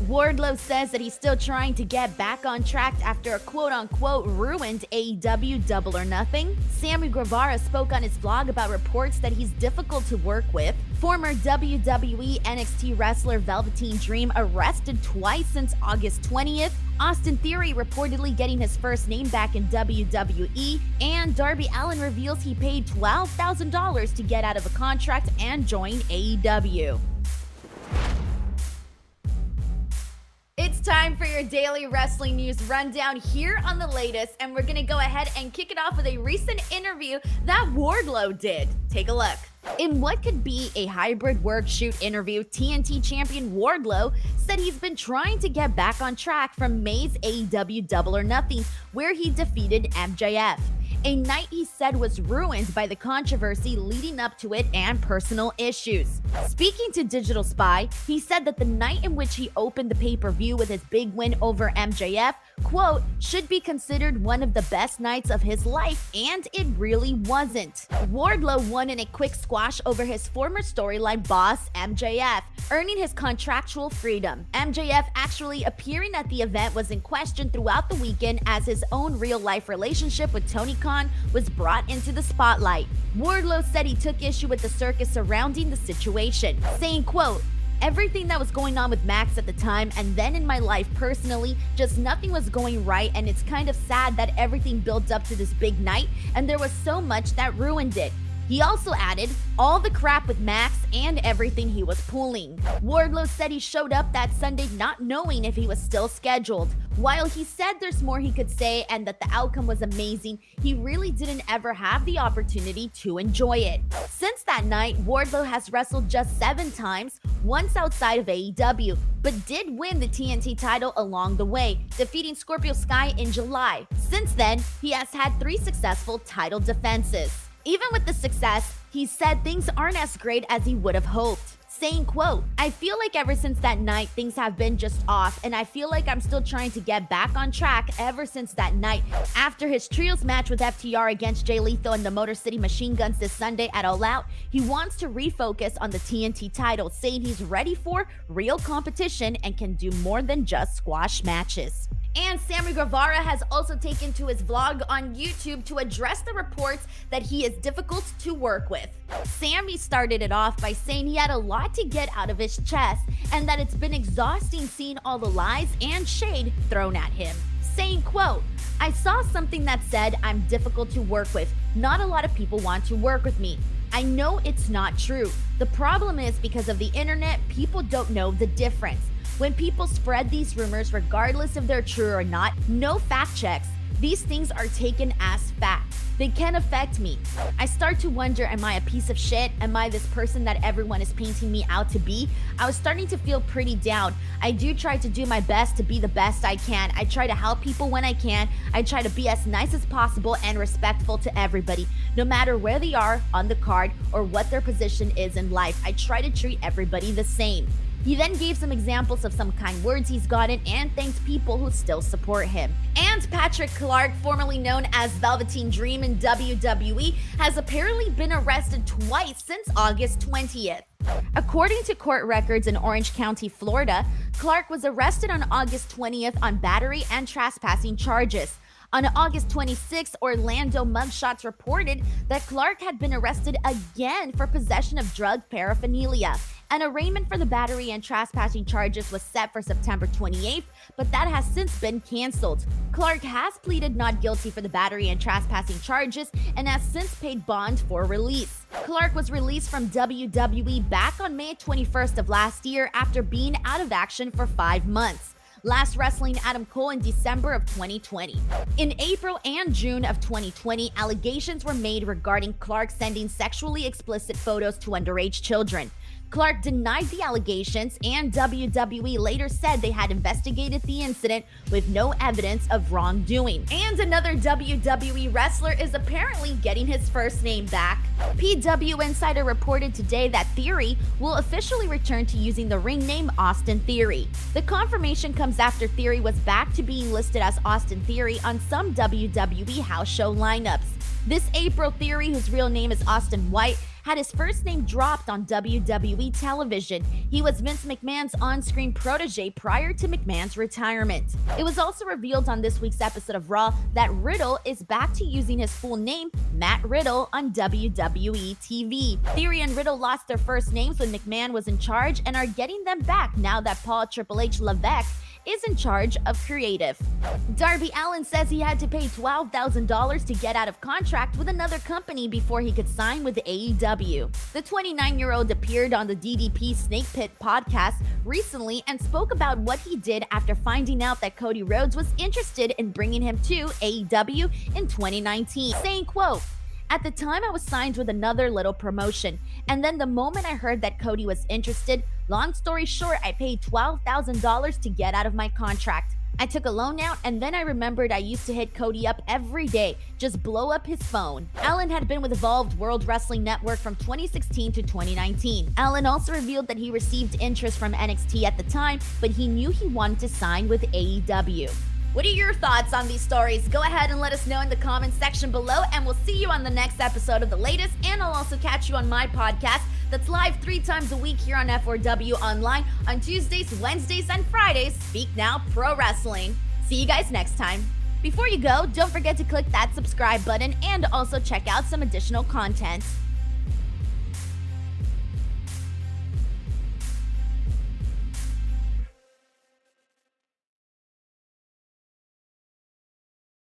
Wardlow says that he's still trying to get back on track after a quote-unquote ruined AEW Double or Nothing. Sammy Guevara spoke on his vlog about reports that he's difficult to work with. Former WWE NXT wrestler Velveteen Dream arrested twice since August 20th. Austin Theory reportedly getting his first name back in WWE. And Darby Allin reveals he paid $12,000 to get out of a contract and join AEW. It's time for your daily wrestling news rundown here on The Latest, and we're going to go ahead and kick it off with a recent interview that Wardlow did. Take a look. In what could be a hybrid work shoot interview, TNT champion Wardlow said he's been trying to get back on track from May's AEW Double or Nothing, where he defeated MJF. A night he said was ruined by the controversy leading up to it and personal issues. Speaking to Digital Spy, he said that the night in which he opened the pay-per-view with his big win over MJF, quote, should be considered one of the best nights of his life, and it really wasn't. Wardlow won in a quick squash over his former storyline boss, MJF, earning his contractual freedom. MJF actually appearing at the event was in question throughout the weekend as his own real-life relationship with Tony Khan was brought into the spotlight. Wardlow said he took issue with the circus surrounding the situation, saying, quote, everything that was going on with Max at the time and then in my life personally, just nothing was going right, and it's kind of sad that everything built up to this big night and there was so much that ruined it. He also added, all the crap with Max and everything he was pulling. Wardlow said he showed up that Sunday not knowing if he was still scheduled. While he said there's more he could say and that the outcome was amazing, he really didn't ever have the opportunity to enjoy it. Since that night, Wardlow has wrestled just 7 times, once outside of AEW, but did win the TNT title along the way, defeating Scorpio Sky in July. Since then, he has had 3 successful title defenses. Even with the success, he said things aren't as great as he would have hoped, saying, quote, I feel like ever since that night, things have been just off, and I feel like I'm still trying to get back on track ever since that night. After his trios match with FTR against Jay Lethal and the Motor City Machine Guns this Sunday at All Out, he wants to refocus on the TNT title, saying he's ready for real competition and can do more than just squash matches. And Sammy Guevara has also taken to his vlog on YouTube to address the reports that he is difficult to work with. Sammy started it off by saying he had a lot to get out of his chest and that it's been exhausting seeing all the lies and shade thrown at him, saying, quote, I saw something that said I'm difficult to work with. Not a lot of people want to work with me. I know it's not true. The problem is because of the internet, people don't know the difference. When people spread these rumors, regardless if they're true or not, no fact checks. These things are taken as fact. They can affect me. I start to wonder, am I a piece of shit? Am I this person that everyone is painting me out to be? I was starting to feel pretty down. I do try to do my best to be the best I can. I try to help people when I can. I try to be as nice as possible and respectful to everybody, no matter where they are on the card or what their position is in life. I try to treat everybody the same. He then gave some examples of some kind words he's gotten and thanked people who still support him. And Patrick Clark, formerly known as Velveteen Dream in WWE, has apparently been arrested twice since August 20th. According to court records in Orange County, Florida, Clark was arrested on August 20th on battery and trespassing charges. On August 26, Orlando mugshots reported that Clark had been arrested again for possession of drug paraphernalia. An arraignment for the battery and trespassing charges was set for September 28th, but that has since been canceled. Clark has pleaded not guilty for the battery and trespassing charges and has since paid bond for release. Clark was released from WWE back on May 21st of last year after being out of action for 5 months, last wrestling Adam Cole in December of 2020. In April and June of 2020, allegations were made regarding Clark sending sexually explicit photos to underage children. Clark denied the allegations, and WWE later said they had investigated the incident with no evidence of wrongdoing. And another WWE wrestler is apparently getting his first name back. PW Insider reported today that Theory will officially return to using the ring name Austin Theory. The confirmation comes after Theory was back to being listed as Austin Theory on some WWE house show lineups. This April, Theory, whose real name is Austin White, had his first name dropped on WWE television. He was Vince McMahon's on-screen protege prior to McMahon's retirement. It was also revealed on this week's episode of Raw that Riddle is back to using his full name, Matt Riddle, on WWE TV. Theory and Riddle lost their first names when McMahon was in charge and are getting them back now that Paul Triple H Levesque is in charge of creative. Darby Allin says he had to pay $12,000 to get out of contract with another company before he could sign with AEW. The 29-year-old appeared on the DDP Snake Pit podcast recently and spoke about what he did after finding out that Cody Rhodes was interested in bringing him to AEW in 2019, saying, quote, "At the time I was signed with another little promotion, and then the moment I heard that Cody was interested, long story short, I paid $12,000 to get out of my contract. I took a loan out, and then I remembered I used to hit Cody up every day, just blow up his phone." Allin had been with Evolved World Wrestling Network from 2016 to 2019. Allin also revealed that he received interest from NXT at the time, but he knew he wanted to sign with AEW. What are your thoughts on these stories? Go ahead and let us know in the comments section below, and we'll see you on the next episode of The Latest, and I'll also catch you on my podcast that's live 3 times a week here on F4W Online on Tuesdays, Wednesdays, and Fridays. Speak Now Pro Wrestling. See you guys next time. Before you go, don't forget to click that subscribe button and also check out some additional content.